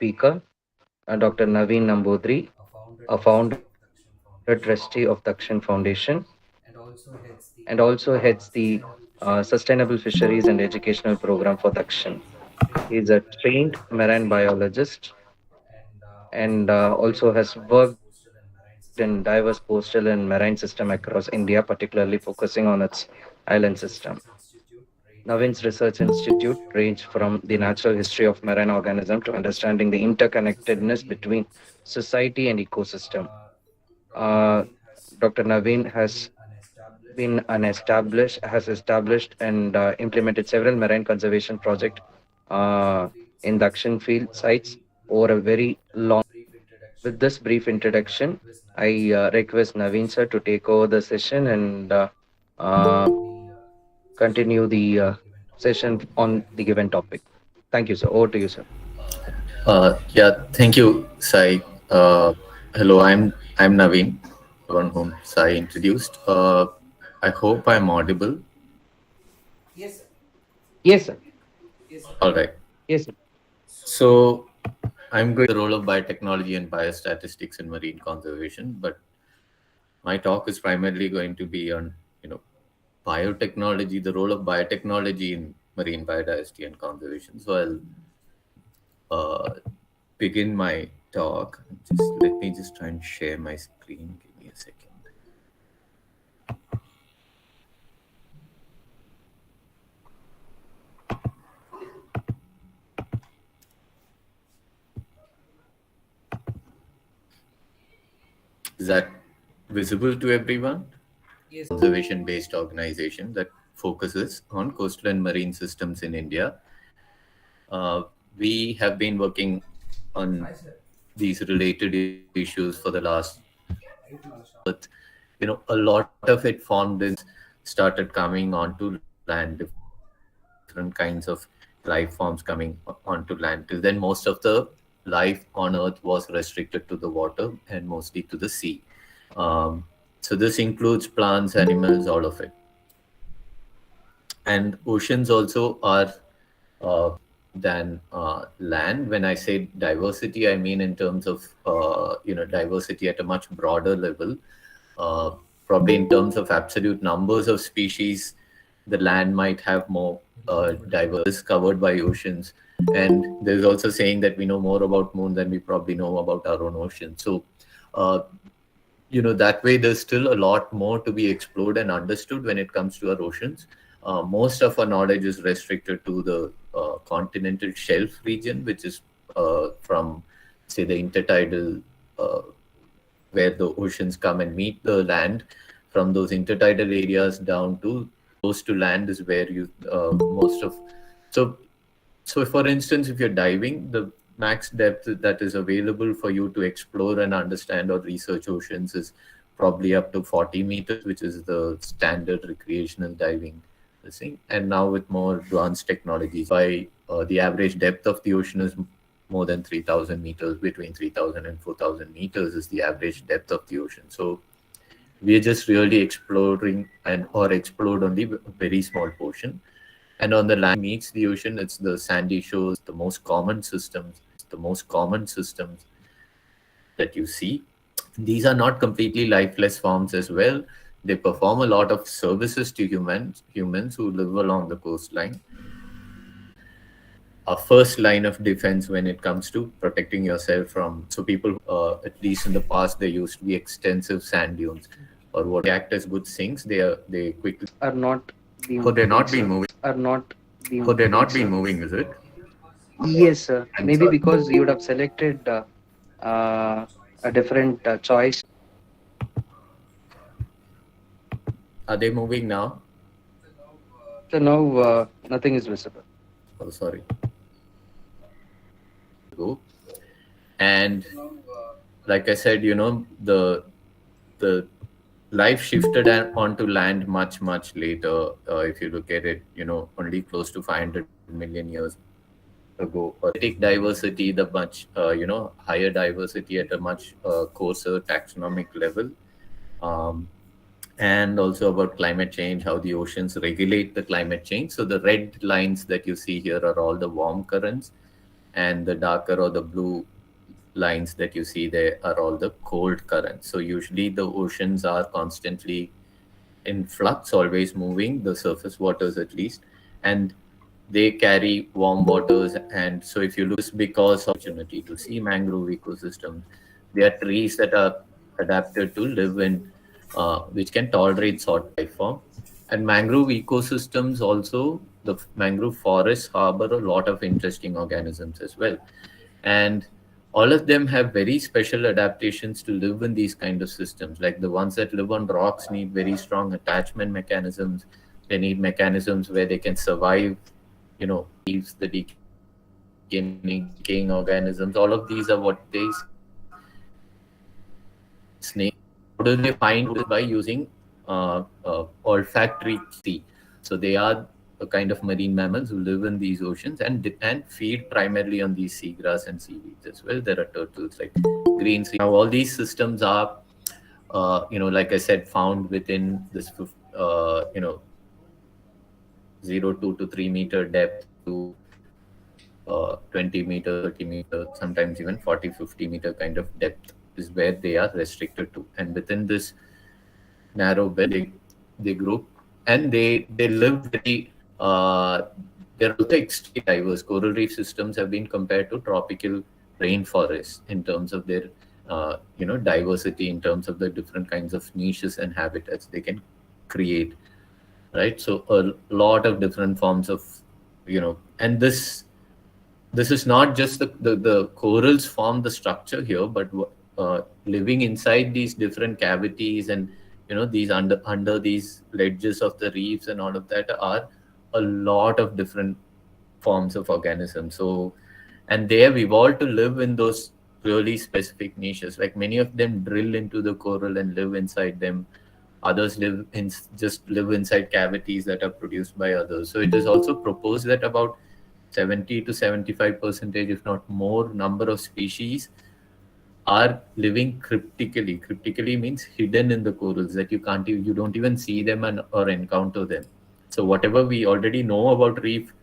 speaker, Dr. Naveen Nambudri, a founder trustee of Dakshin Foundation, and also heads the Sustainable Fisheries and Educational Program for Dakshin. He is a trained marine biologist and also has worked in diverse coastal and marine system across India, particularly focusing on its island system. Navin's research institute range from the natural history of marine organism to understanding the interconnectedness between society and ecosystem. Uh, Dr. Naveen has established and implemented several marine conservation projects uh, in the action field sites over a very long. With this brief introduction, I request Naveen sir to take over the session and uh, continue the session on the given topic. Thank you, sir. Over to you, sir. Yeah, thank you, Sai. Hello, I'm Naveen, the one whom Sai introduced. I hope I'm audible. Yes, sir. All right. Yes, sir. So I'm going to the role of biotechnology and biostatistics in marine conservation, but my talk is primarily going to be on, biotechnology, the role of biotechnology in marine biodiversity and conservation. So I'll begin my talk. Just let me just try and share my screen. Give me a second. Is that visible to everyone? Conservation based organization that focuses on coastal and marine systems in India. We have been working on these related issues for the last a lot of it formed in started coming onto land, different kinds of life forms coming onto land. Till then, most of the life on Earth was restricted to the water and mostly to the sea. So this includes plants, animals, all of it. And oceans also are than land. When I say diversity, I mean in terms of diversity at a much broader level. Uh, Probably in terms of absolute numbers of species, the land might have more diverse covered by oceans. And there's also saying that we know more about moon than we probably know about our own ocean. So uh, that way there's still a lot more to be explored and understood when it comes to our oceans. Most of our knowledge is restricted to the continental shelf region, which is from, say, the intertidal, uh, where the oceans come and meet the land. From those intertidal areas down to close to land is where you most of. So so, for instance, if you're diving, the max depth that is available for you to explore and understand or research oceans is probably up to 40 meters, which is the standard recreational diving thing. And now with more advanced technologies, by the average depth of the ocean is more than 3,000 meters, between 3,000 and 4,000 meters is the average depth of the ocean. So we are just really exploring and or explored only a very small portion. And on the land meets the ocean, it's the sandy shores, the most common systems that you see. These are not completely lifeless forms as well. They perform a lot of services to humans who live along the coastline. Our first line of defense when it comes to protecting yourself from, so people, at least in the past, there used to be extensive sand dunes, or what they act as good sinks. They quickly. Are not Oh, been they're moving, not been sir. moving. Are not Oh, been they're moving, not been sir. moving, is it? Yes, sir. I'm Maybe sorry. because you would have selected uh, a different choice. Are they moving now? So now nothing is visible. Oh, sorry. Go. And like I said, the life shifted onto land much later. If you look at it, only close to 500 million years ago. Or diversity, the much higher diversity at a much coarser taxonomic level. Um, and also about climate change, how the oceans regulate the climate change. So the red lines that you see here are all the warm currents, and the darker or the blue lines that you see there are all the cold currents. So usually the oceans are constantly in flux, always moving, the surface waters at least, and they carry warm waters. And so if you look because of opportunity to see mangrove ecosystems, they are trees that are adapted to live in, which can tolerate salt life form. And mangrove ecosystems also, the mangrove forests harbor a lot of interesting organisms as well. And all of them have very special adaptations to live in these kind of systems. Like the ones that live on rocks need very strong attachment mechanisms. They need mechanisms where they can survive, leaves, the decaying organisms. All of these are what they snakes. How do they find food is by using olfactory cues. So they are a kind of marine mammals who live in these oceans and feed primarily on these seagrass and seaweeds as well. There are turtles like green sea turtles. Now all these systems are, like I said, found within this 0.2 to 3 meter depth to 20 meter, 30 meter, sometimes even 40, 50 meter kind of depth is where they are restricted to. And within this narrow belt, they group, and they live very. They're also extremely diverse. Coral reef systems have been compared to tropical rainforests in terms of their diversity, in terms of the different kinds of niches and habitats they can create, right? So a lot of different forms of, and this is not just the corals form the structure here, but living inside these different cavities, and these under these ledges of the reefs and all of that are a lot of different forms of organisms. So, and they have evolved to live in those really specific niches. Like many of them drill into the coral and live inside them. Others just live inside cavities that are produced by others. So it is also proposed that about 70 to 75 percentage, if not more, number of species are living cryptically. Cryptically means hidden in the corals, that you don't even see them or encounter them. So whatever we already know about reef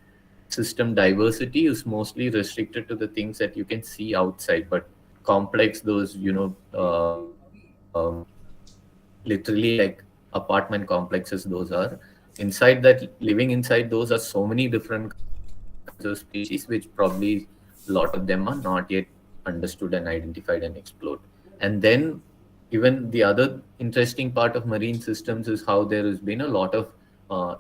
system diversity is mostly restricted to the things that you can see outside, but complex, those literally like apartment complexes, those are inside that. Living inside those are so many different kinds of species, which probably a lot of them are not yet understood and identified and explored. And then even the other interesting part of marine systems is how there has been a lot of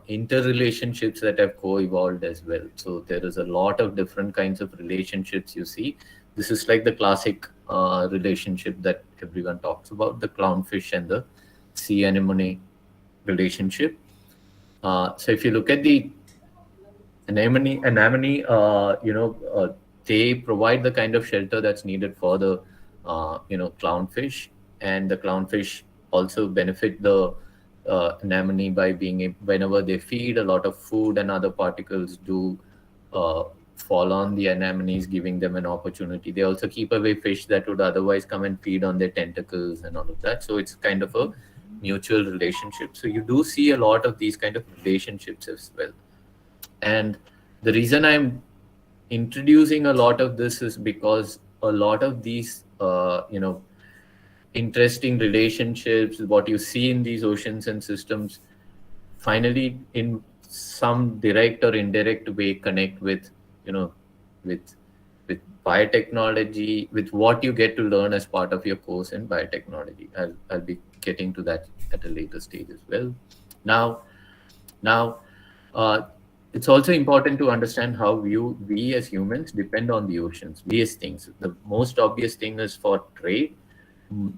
interrelationships that have co-evolved as well. So there is a lot of different kinds of relationships you see. This is like the classic relationship that everyone talks about, the clownfish and the sea anemone relationship. So if you look at the anemone, they provide the kind of shelter that's needed for the, clownfish, and the clownfish also benefit the anemone by whenever they feed, a lot of food and other particles do uh, fall on the anemones, giving them an opportunity. They also keep away fish that would otherwise come and feed on their tentacles and all of that. So it's kind of a mutual relationship. So you do see a lot of these kind of relationships as well. And the reason I'm introducing a lot of this is because a lot of these, interesting relationships, what you see in these oceans and systems, finally, in some direct or indirect way, connect with, you know, with with biotechnology, with what you get to learn as part of your course in biotechnology. I'll be getting to that at a later stage as well. Now, now, uh, it's also important to understand how we as humans depend on the oceans. Various things. The most obvious thing is for trade.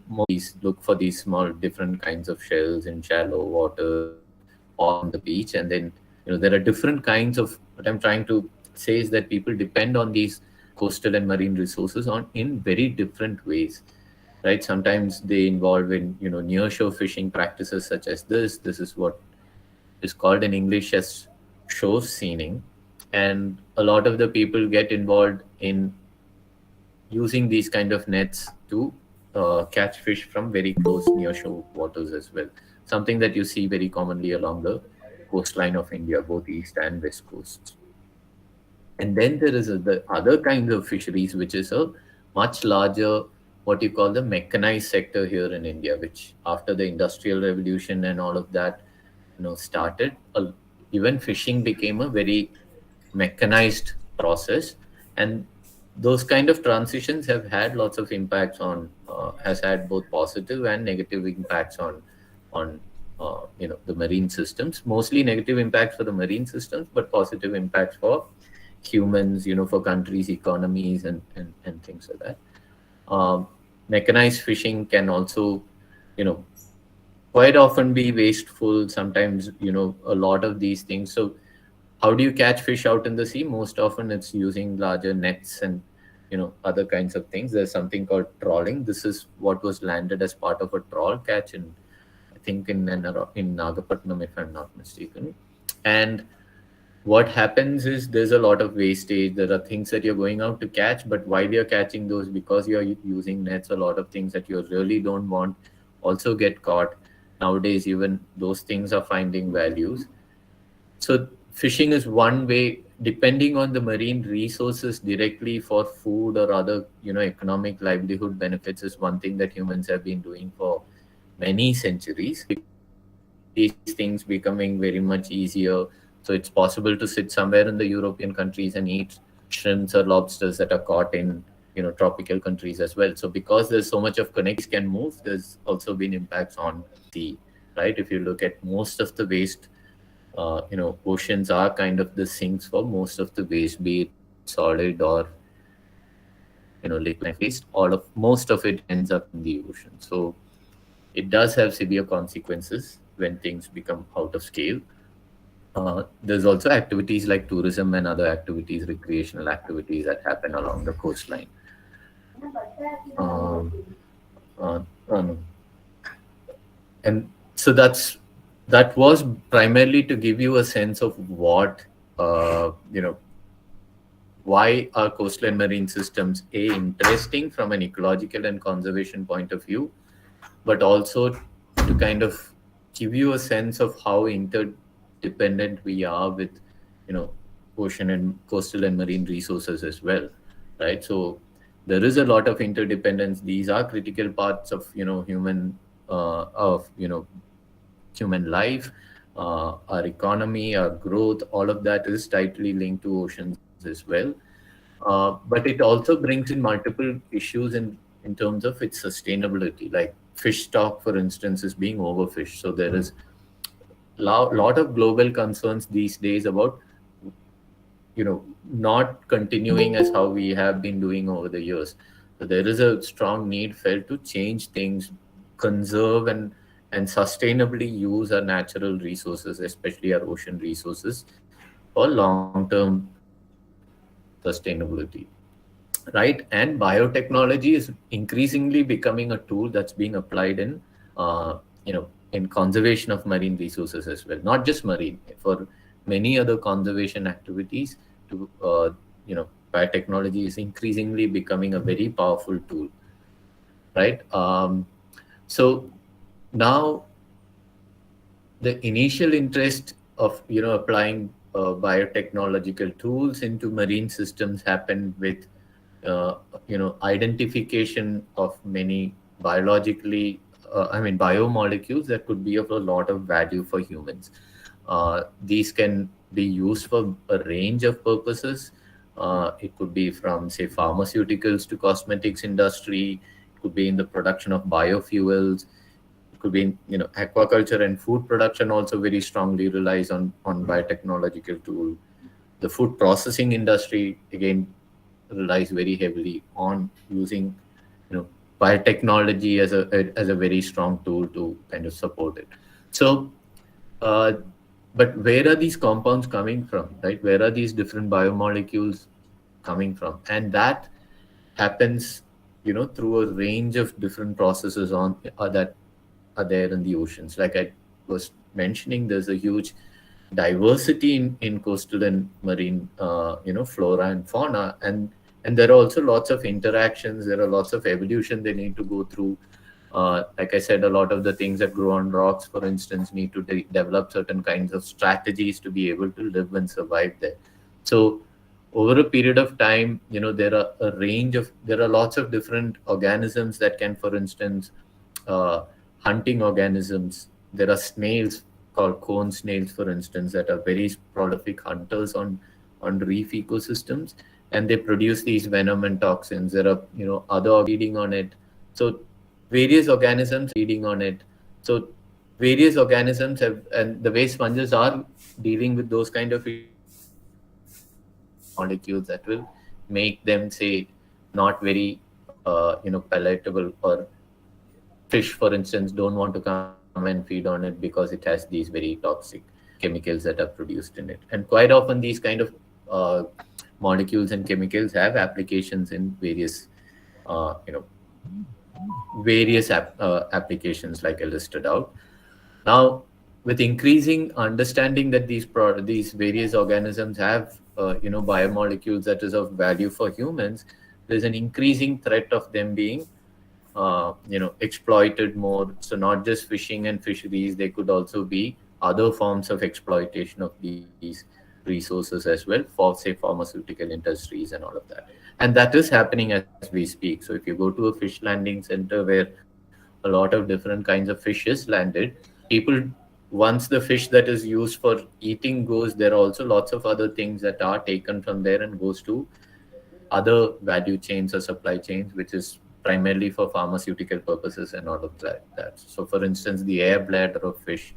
Most look for these small different kinds of shells in shallow waters or on the beach, and then there are different kinds of. What I'm trying to say is that people depend on these coastal and marine resources on in very different ways, right? Sometimes they involve in near shore fishing practices such as this. This is what is called in English as shore scening. And a lot of the people get involved in using these kind of nets to catch fish from very close near shore waters as well. Something that you see very commonly along the coastline of India, both east and west coasts. And then there is the other kinds of fisheries, which is a much larger, what you call the mechanized sector here in India, which after the industrial revolution and all of that, started. Even fishing became a very mechanized process, and those kind of transitions have had lots of impacts on, has had both positive and negative impacts on the marine systems. Mostly negative impacts for the marine systems, but positive impacts for humans, for countries' economies and things like that. Um, Mechanized fishing can also, you know, quite often be wasteful. Sometimes, a lot of these things. So, how do you catch fish out in the sea? Most often, it's using larger nets and other kinds of things. There's something called trawling. This is what was landed as part of a trawl catch in, I think, in Nagapattinam, if I'm not mistaken. And what happens is there's a lot of wastage. There are things that you're going out to catch, but while you're catching those, because you're using nets, a lot of things that you really don't want also get caught. Nowadays, even those things are finding values. So fishing is one way, depending on the marine resources directly for food or other, economic livelihood benefits, is one thing that humans have been doing for many centuries, because of these things becoming very much easier. So it's possible to sit somewhere in the European countries and eat shrimps or lobsters that are caught in, tropical countries as well. So because there's so much of can move, there's also been impacts on sea, right? If you look at most of the waste, oceans are kind of the sinks for most of the waste, be it solid or liquid waste. Most of it ends up in the ocean. So it does have severe consequences when things become out of scale. There's also activities like tourism and other activities, recreational activities that happen along the coastline. Um, uh, um, and so that was primarily to give you a sense of what, uh, you know why are coastal and marine systems interesting from an ecological and conservation point of view, but also to kind of give you a sense of how interdependent we are with, you know ocean and coastal and marine resources as well, right? So there is a lot of interdependence. These are critical parts of, human life, our economy, our growth. All of that is tightly linked to oceans as well. But it also brings in multiple issues in terms of its sustainability. Like fish stock, for instance, is being overfished. So there is lot of global concerns these days about, not continuing as how we have been doing over the years. So there is a strong need felt to change things, conserve and sustainably use our natural resources, especially our ocean resources, for long-term sustainability, right? And biotechnology is increasingly becoming a tool that's being applied uh, you know in conservation of marine resources as well, not just marine, for many other conservation activities. To biotechnology is increasingly becoming a very powerful tool, right? So now the initial interest of, applying biotechnological tools into marine systems happened with, uh, identification of many biologically, biomolecules that could be of a lot of value for humans. These can be used for a range of purposes. It could be from, say, pharmaceuticals to cosmetics industry. It could be in the production of biofuels. It could be in, aquaculture and food production also very strongly relies on biotechnological tool. The food processing industry again relies very heavily on using, you know biotechnology as a very strong tool to kind of support it. So, uh, but where are these compounds coming from, right? Where are these different biomolecules coming from? And that happens, through a range of different processes that are there in the oceans. Like I was mentioning, there's a huge diversity in coastal and marine, flora and fauna, and there are also lots of interactions. There are lots of evolution they need to go through. Like I said, a lot of the things that grow on rocks, for instance, need to develop certain kinds of strategies to be able to live and survive there. So over a period of time, there are lots of different organisms that can, for instance, uh, hunting organisms. There are snails called cone snails, for instance, that are very prolific hunters on reef ecosystems, and they produce these venom and toxins. There are, other feeding on it. So feeding on it. So various organisms have, and the way sponges are dealing with those kind of issues is by producing these biomolecules that will make them, say, not very, palatable, or fish, for instance, don't want to come and feed on it because it has these very toxic chemicals that are produced in it. And quite often, these kind of uh, molecules and chemicals have applications in uh, you know, applications like I listed out. Now, with increasing understanding that these various organisms have, biomolecules that is of value for humans, there's an increasing threat of them being, exploited more. So not just fishing and fisheries, there could also be other forms of exploitation of these resources as well for, say, pharmaceutical industries and all of that. And that is happening as we speak. So if you go to a fish landing center where a lot of different kinds of fish is landed, people, once the fish that is used for eating goes, there are also lots of other things that are taken from there and goes to other value chains or supply chains, which is primarily for pharmaceutical purposes and all of that. So, for instance, the air bladder of fish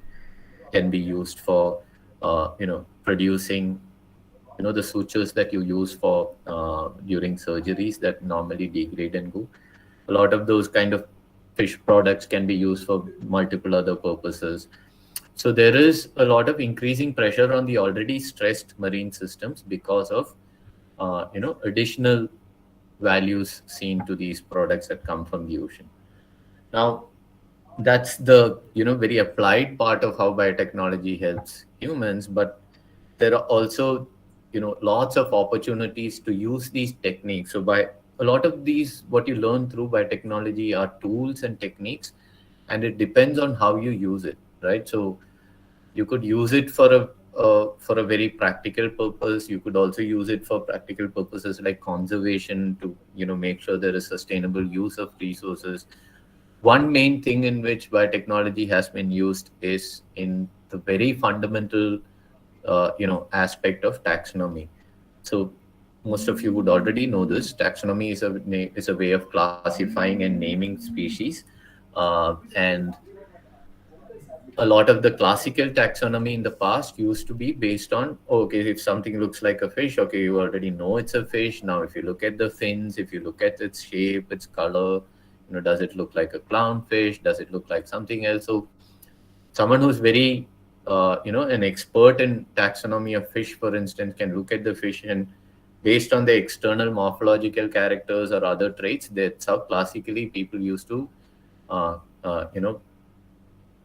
can be used for, producing, the sutures that you use for during surgeries that normally degrade and go. A lot of those kind of fish products can be used for multiple other purposes. So there is a lot of increasing pressure on the already stressed marine systems because of, additional values seen to these products that come from the ocean. Now, that's the, very applied part of how biotechnology helps humans, but there are also, lots of opportunities to use these techniques. So by a lot of these, what you learn through biotechnology are tools and techniques, and it depends on how you use it, right? So you could use it for a very practical purpose. You could also use it for practical purposes like conservation, to, make sure there is sustainable use of resources. One main thing in which biotechnology has been used is in the very fundamental, aspect of taxonomy. So most of you would already know this. Taxonomy is a way of classifying and naming species, and a lot of the classical taxonomy in the past used to be based on, okay, if something looks like a fish, okay, you already know it's a fish. Now if you look at the fins, if you look at its shape, its color, does it look like a clownfish, does it look like something else? So someone who's very, an expert in taxonomy of fish, for instance, can look at the fish, and based on the external morphological characters or other traits, that's how classically people used to, uh, uh, you know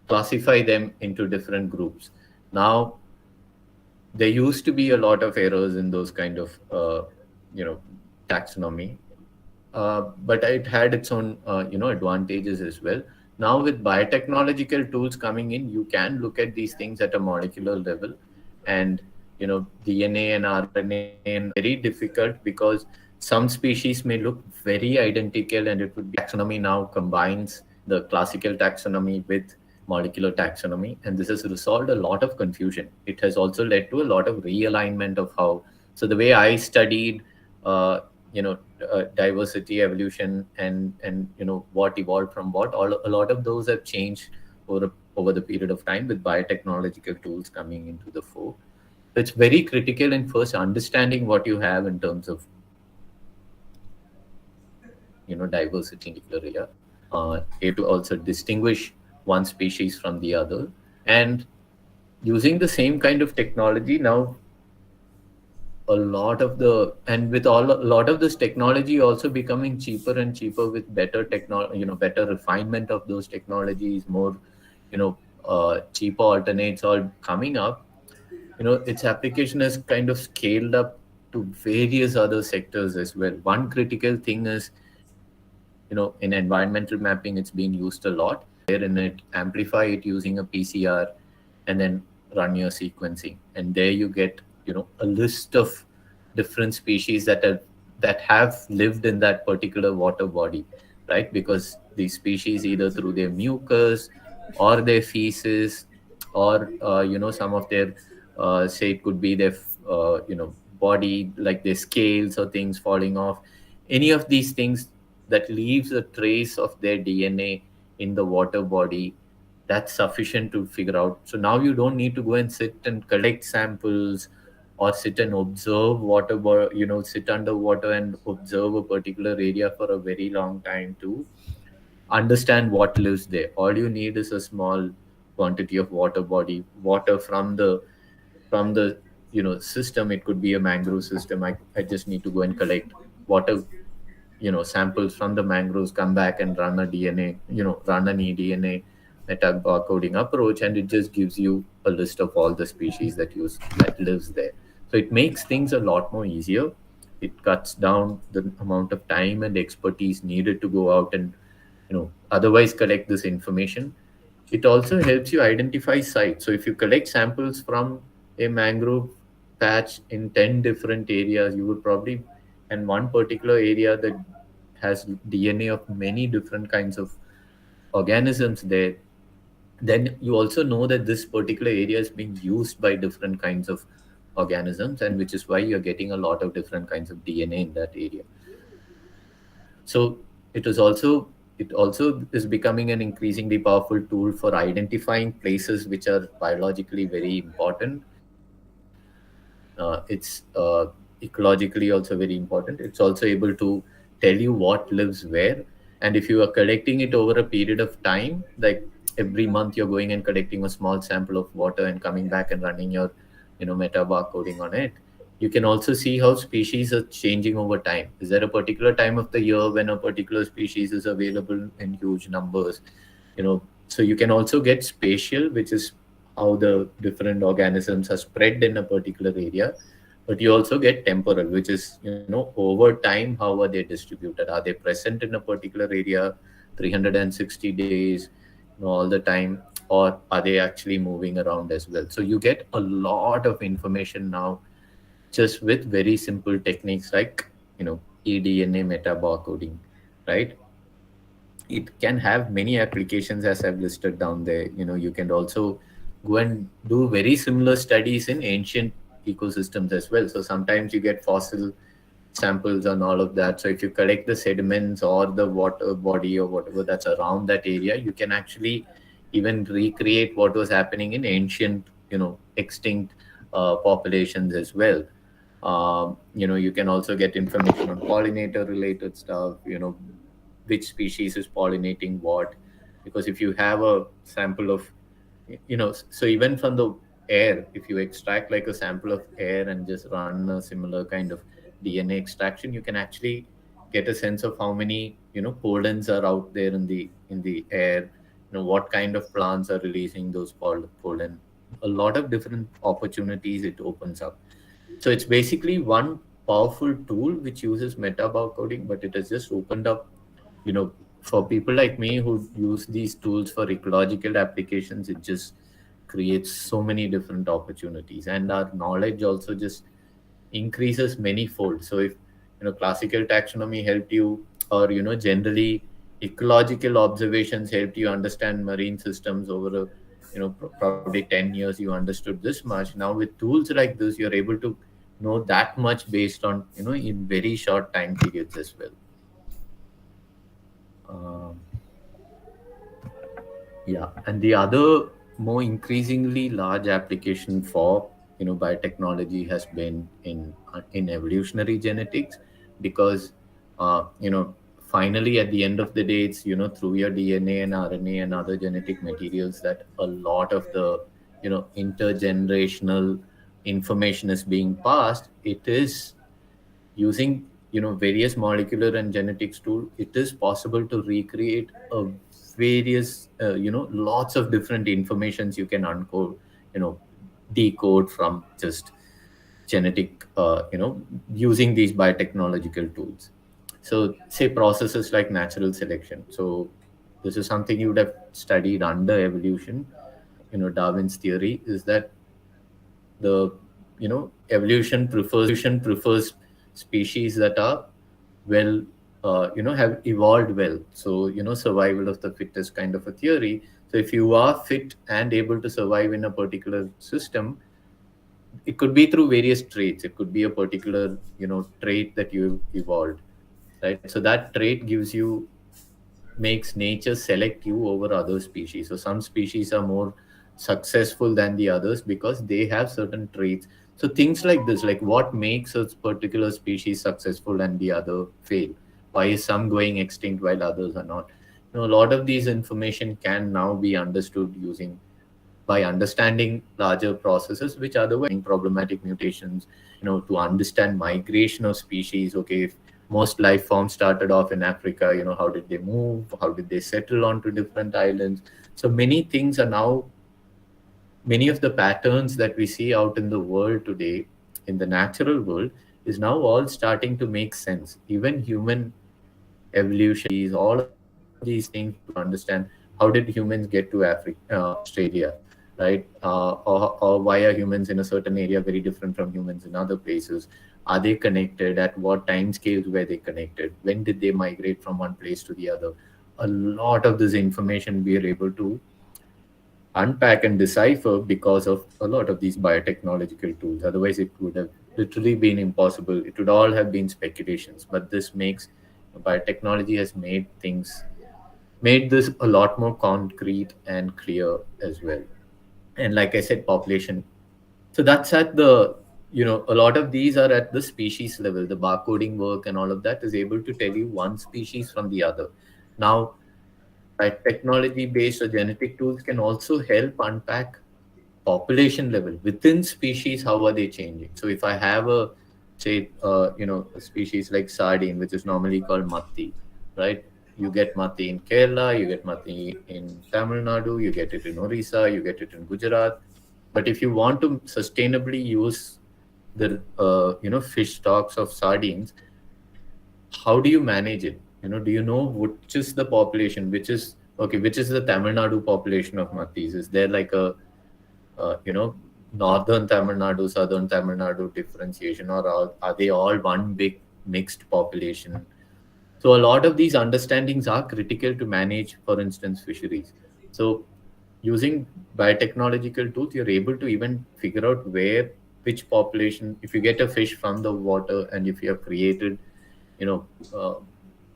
classify them into different groups. Now, there used to be a lot of errors in those kind of, you know, taxonomy, but it had its own, advantages as well. Now, with biotechnological tools coming in, you can look at these things at a molecular level, and, DNA and RNA and very difficult because some species may look very identical, and it would be taxonomy now combines the classical taxonomy with molecular taxonomy, and this has resolved a lot of confusion. It has also led to a lot of realignment of how. So the way I studied, uh, diversity, evolution, and what evolved from what, all a lot of those have changed over the period of time with biotechnological tools coming into the fore. It's very critical in first understanding what you have in terms of, diversity in particular area, able to also distinguish one species from the other, and using the same kind of technology now, a lot of the, and with all a lot of this technology also becoming cheaper and cheaper with better technology, better refinement of those technologies, more, cheaper alternates all coming up. Its application has kind of scaled up to various other sectors as well. One critical thing is, in environmental mapping, it's being used a lot. There in it, amplify it using a PCR, and then run your sequencing, and there you get, a list of different species that have lived in that particular water body, right? Because these species, either through their mucus or their feces, or some of their, say it could be their body, like their scales or things falling off, any of these things that leaves a trace of their DNA in the water body, that's sufficient to figure out. So now you don't need to go and sit and collect samples, or sit and observe sit underwater and observe a particular area for a very long time to understand what lives there. All you need is a small quantity of water from the system. It could be a mangrove system. I just need to go and collect water, samples from the mangroves, come back and run a DNA, run an eDNA metabarcoding approach, and it just gives you a list of all the species that lives there. So it makes things a lot more easier. It cuts down the amount of time and expertise needed to go out and otherwise collect this information. It also helps you identify sites. So if you collect samples from a mangrove patch in 10 different areas, you would probably, and one particular area that has DNA of many different kinds of organisms there, then you also know that this particular area is being used by different kinds of organisms, and which is why you're getting a lot of different kinds of DNA in that area. So it also is becoming an increasingly powerful tool for identifying places which are biologically very important. It's ecologically also very important. It's also able to tell you what lives where. And if you are collecting it over a period of time, like every month you're going and collecting a small sample of water and coming back and running your meta barcoding on it, you can also see how species are changing over time. Is there a particular time of the year when a particular species is available in huge numbers? So you can also get spatial, which is how the different organisms are spread in a particular area. But you also get temporal, which is over time, how are they distributed? Are they present in a particular area 360 days, all the time, or are they actually moving around as well? So you get a lot of information now, just with very simple techniques like eDNA metabarcoding, right? It can have many applications, as I've listed down there. You can also go and do very similar studies in ancient ecosystems as well. So sometimes you get fossil samples and all of that. So if you collect the sediments or the water body or whatever that's around that area, you can actually even recreate what was happening in ancient, extinct populations as well. You can also get information on pollinator related stuff, which species is pollinating what. Because if you have a sample of, so even from the air, if you extract like a sample of air and just run a similar kind of DNA extraction, you can actually get a sense of how many, pollens are out there in the air, what kind of plants are releasing those pollen. A lot of different opportunities it opens up. So it's basically one powerful tool which uses meta barcoding, but it has just opened up, you know, for people like me who use these tools for ecological applications. It just creates so many different opportunities, and our knowledge also just increases many-fold. So if classical taxonomy helped you, or generally ecological observations helped you understand marine systems over a probably 10 years, you understood this much. Now with tools like this, you're able to know that much based on in very short time periods as well. um, Yeah, and the other more increasingly large application for biotechnology has been in evolutionary genetics, because finally at the end of the day, it's through your DNA and RNA and other genetic materials that a lot of the intergenerational information is being passed. It is using various molecular and genetics tool. It is possible to recreate a various lots of different informations you can uncode, you know decode from just genetic, using these biotechnological tools. So say processes like natural selection. So this is something you would have studied under evolution. Darwin's theory is that the evolution prefers species that are well, have evolved well. So, survival of the fittest kind of a theory. So if you are fit and able to survive in a particular system, it could be through various traits. It could be a particular, trait that you've evolved, right? So that trait gives you makes nature select you over other species. So some species are more successful than the others because they have certain traits. So things like this, like what makes a particular species successful and the other fail? Why is some going extinct while others are not? A lot of these information can now be understood using by understanding larger processes which otherwise problematic mutations, to understand migration of species. Okay, if most life forms started off in Africa, how did they move? How did they settle onto different islands? So many things are now, many of the patterns that we see out in the world today, in the natural world, is now all starting to make sense. Even human evolution, all of these things to understand how did humans get to Africa, Australia, right? Or why are humans in a certain area very different from humans in other places? Are they connected? At what time scales were they connected? When did they migrate from one place to the other? A lot of this information we are able to unpack and decipher because of a lot of these biotechnological tools. Otherwise, it would have literally been impossible. It would all have been speculations. But this makes biotechnology has made this a lot more concrete and clear as well. And like I said, population. So that's at the, a lot of these are at the species level. The barcoding work and all of that is able to tell you one species from the other. Now, technology based or genetic tools can also help unpack population level within species. How are they changing? So if I have a, say, a species like sardine, which is normally called matti, right? You get matti in Kerala, you get matti in Tamil Nadu, you get it in Orissa, you get it in Gujarat. But if you want to sustainably use the fish stocks of sardines, how do you manage it? Do you know which is the population, which is okay, which is the Tamil Nadu population of mattis? Is there like a uh, you know northern Tamil Nadu, southern Tamil Nadu differentiation, or are they all one big mixed population? So a lot of these understandings are critical to manage, for instance, fisheries. So using biotechnological tools, you're able to even figure out where, which population, if you get a fish from the water and if you have created, you know, uh,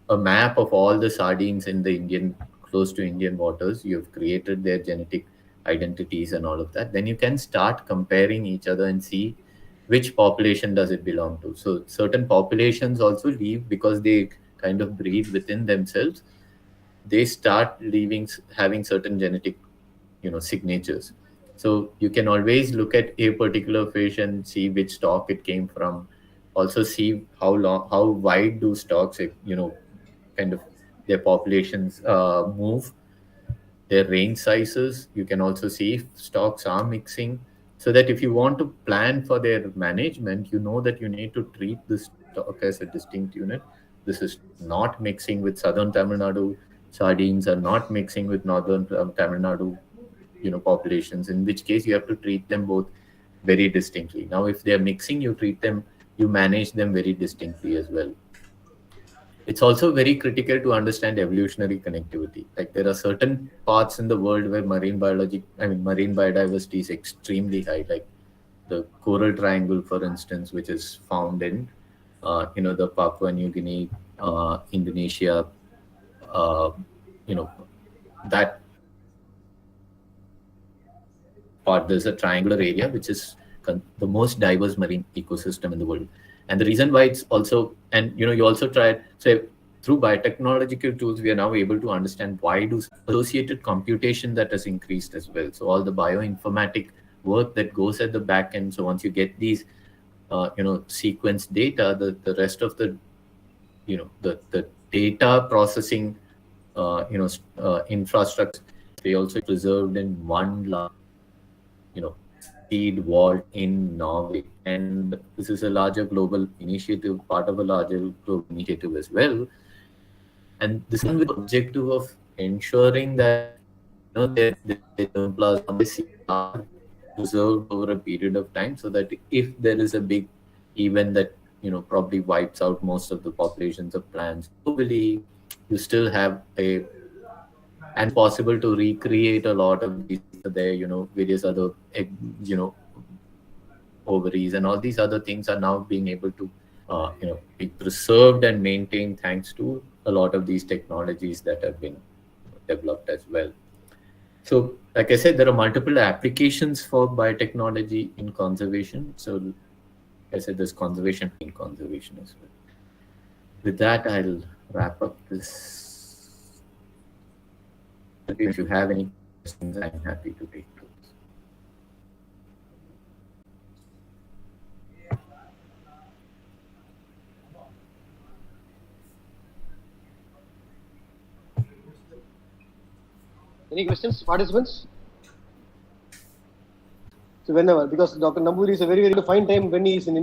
a map of all the sardines in the Indian, close to Indian waters, you've created their genetic identities and all of that, then you can start comparing each other and see which population does it belong to. So certain populations also leave because they kind of breed within themselves. They start leaving, having certain genetic, signatures. So you can always look at a particular fish and see which stock it came from. Also see how long, how wide do stocks, kind of their populations move, their range sizes. You can also see if stocks are mixing, so that if you want to plan for their management, you know that you need to treat the stock as a distinct unit. This is not mixing with southern Tamil Nadu sardines, are not mixing with northern Tamil Nadu, populations, in which case you have to treat them both very distinctly. Now, if they're mixing, you treat them, you manage them very distinctly as well. It's also very critical to understand evolutionary connectivity. Like there are certain parts in the world where marine biodiversity is extremely high, like the Coral Triangle, for instance, which is found in, the Papua New Guinea, Indonesia, uh, you know, that part, there's a triangular area which is the most diverse marine ecosystem in the world. And the reason why it's also, and you also try, so through biotechnological tools, we are now able to understand why do associated computation that has increased as well. So all the bioinformatic work that goes at the back end. So once you get these, sequence data, the rest of the, the data processing, infrastructure, they also preserved in one large, seed vault in Norway. And this is a larger global initiative, part of a larger global initiative as well. And this is with the objective of ensuring that, their germplasm or their seeds are preserved over a period of time, so that if there is a big event that probably wipes out most of the populations of plants globally, you still have a and it's possible to recreate a lot of these there, various other you know ovaries and all these other things are now being able to be preserved and maintained thanks to a lot of these technologies that have been developed as well. So, like I said, there are multiple applications for biotechnology in conservation. So, like I said, there's conservation in conservation as well. With that, I'll wrap up this. If you have any questions, I'm happy to take those. Any questions, participants? So whenever, because Dr. Namburi is a very, very find time when he is in